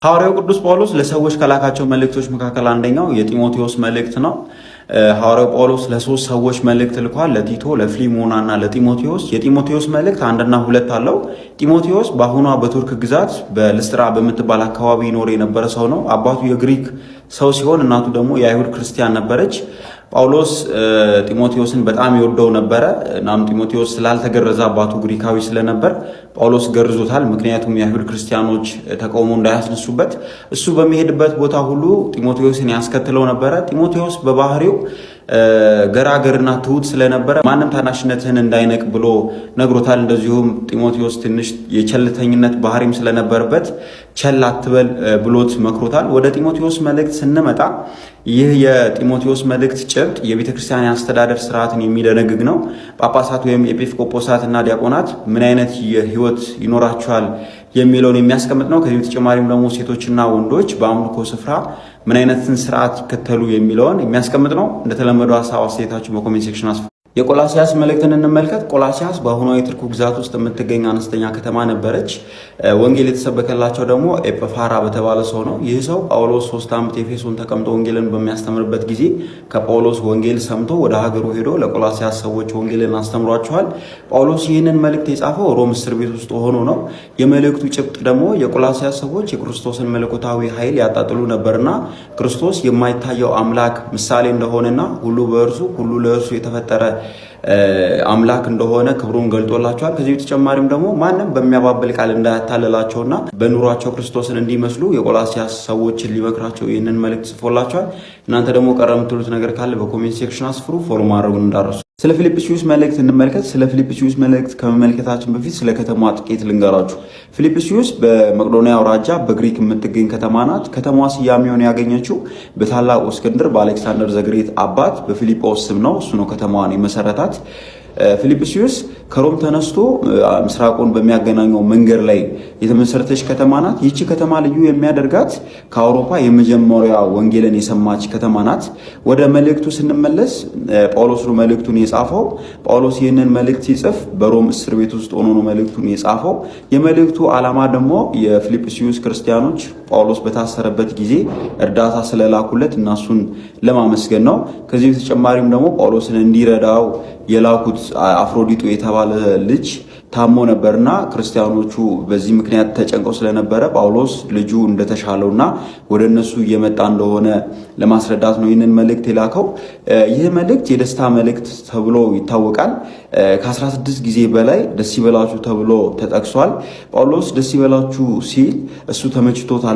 ሐዋርያው ቅዱስ ጳውሎስ ለሰዎች ከላካቸው መልእክቶች መካከል አንደኛው የጢሞቴዎስ መልእክት ነው። ሐዋርያው ጳውሎስ ለሶስት ሰዎች መልእክት ልኳል፣ ለቲቶ፣ ለፊሊሞና እና ለጢሞቴዎስ። የጢሞቴዎስ መልእክት 1 እና 2 አለው። ጢሞቴዎስ በአሁኗ በቱርክ ግዛት በልስጥራ በምትባል አካባቢ ይኖር የነበረ ሰው ነው። አባቱ የግሪክ ሰው ሲሆን እናቱ ደግሞ የአይሁድ ክርስቲያን ነበረች። ጳውሎስ ጢሞቴዎስን በጣም ይወደው ነበረ። እናም ጢሞቴዎስ ስላልተገረዘ አባቱ ግሪካዊ ስለነበር ጳውሎስ ገርዞታል። ምክንያቱም የአይሁድ ክርስቲያኖች ተቃውሞ እንዳያስነሱበት እሱ በሚሄድበት ቦታ ሁሉ ጢሞቴዎስን ያስከትለው ነበረ። ጢሞቴዎስ በባህሪው ገራገርና ትሁት ስለነበረ ማንም ታናሽነትህን እንዳይነቅ ብሎ ነግሮታል። እንደዚሁም ጢሞቴዎስ ትንሽ የቸልተኝነት ባህሪም ስለነበረበት ቸል አትበል ብሎት መክሮታል። ወደ ጢሞቴዎስ መልእክት ስንመጣ ይህ የጢሞቴዎስ መልእክት ጭብጥ የቤተ ክርስቲያን የአስተዳደር ስርዓትን የሚደነግግ ነው። ጳጳሳት ወይም ኤጲስቆጶሳትና ዲያቆናት ምን አይነት የህይወት ይኖራቸዋል የሚለውን የሚያስቀምጥ ነው። ከዚህ በተጨማሪም ደግሞ ሴቶችና ወንዶች በአምልኮ ስፍራ ምን አይነትን ስርዓት ይከተሉ የሚለውን የሚያስቀምጥ ነው። እንደተለመደው ሀሳብ አስተያየታችሁ በኮሜንት ሴክሽን አስፍሩ። የቆላሲያስ መልእክትን እንመልከት። ቆላሲያስ በአሁኗ የቱርክ ግዛት ውስጥ የምትገኝ አነስተኛ ከተማ ነበረች። ወንጌል የተሰበከላቸው ደግሞ ኤጲፋራ በተባለ ሰው ነው። ይህ ሰው ጳውሎስ 3 ዓመት ኤፌሶን ተቀምጦ ወንጌልን በሚያስተምርበት ጊዜ ከጳውሎስ ወንጌል ሰምቶ ወደ ሀገሩ ሄዶ ለቆላሲያስ ሰዎች ወንጌልን አስተምሯቸዋል። ጳውሎስ ይህንን መልእክት የጻፈው ሮም እስር ቤት ውስጥ ሆኖ ነው። የመልእክቱ ጭብጥ ደግሞ የቆላሲያስ ሰዎች የክርስቶስን መለኮታዊ ኃይል ያጣጥሉ ነበርና ክርስቶስ የማይታየው አምላክ ምሳሌ እንደሆነና ሁሉ በእርሱ ሁሉ ለእርሱ የተፈጠረ አምላክ እንደሆነ ክብሩን ገልጦላቸዋል። ከዚህ በተጨማሪም ደግሞ ማንም በሚያባብል ቃል እንዳያታለላቸውና በኑሯቸው ክርስቶስን እንዲመስሉ የቆላሲያስ ሰዎችን ሊመክራቸው ይህንን መልእክት ጽፎላቸዋል። እናንተ ደግሞ ቀረ የምትሉት ነገር ካለ በኮሜንት ሴክሽን አስፍሩ። ፎሎ ማድረጉን እንዳረሱ። ስለ ፊልጵስዩስ መልእክት እንመልከት። ስለ ፊልጵስዩስ መልእክት ከመመልከታችን በፊት ስለ ከተማዋ ጥቂት ልንገራችሁ። ፊልጵስዩስ በመቄዶንያ አውራጃ በግሪክ የምትገኝ ከተማ ናት። ከተማዋ ስያሜውን ያገኘችው በታላቁ እስክንድር በአሌክሳንደር ዘግሬት አባት በፊልጶስ ስም ነው። እሱ ነው ከተማዋን የመሰረታት። ፊልጵስዩስ ከሮም ተነስቶ ምስራቁን በሚያገናኘው መንገድ ላይ የተመሰረተች ከተማ ናት። ይህች ከተማ ልዩ የሚያደርጋት ከአውሮፓ የመጀመሪያ ወንጌልን የሰማች ከተማ ናት። ወደ መልእክቱ ስንመለስ ጳውሎስ ነው መልእክቱን የጻፈው። ጳውሎስ ይህንን መልእክት ሲጽፍ በሮም እስር ቤት ውስጥ ሆኖ ነው መልእክቱን የጻፈው። የመልእክቱ ዓላማ ደግሞ የፊልጵስዩስ ክርስቲያኖች ጳውሎስ በታሰረበት ጊዜ እርዳታ ስለላኩለት እናሱን ለማመስገን ነው። ከዚህ በተጨማሪም ደግሞ ጳውሎስን እንዲረዳው የላኩት አፍሮዲጡ የተባለ ልጅ ታሞ ነበርና ክርስቲያኖቹ በዚህ ምክንያት ተጨንቀው ስለነበረ ጳውሎስ ልጁ እንደተሻለውና ወደ እነሱ እየመጣ እንደሆነ ለማስረዳት ነው ይህንን መልእክት የላከው። ይህ መልእክት የደስታ መልእክት ተብሎ ይታወቃል። ከ16 ጊዜ በላይ ደስ ይበላችሁ ተብሎ ተጠቅሷል። ጳውሎስ ደስ ይበላችሁ ሲል እሱ ተመችቶታል።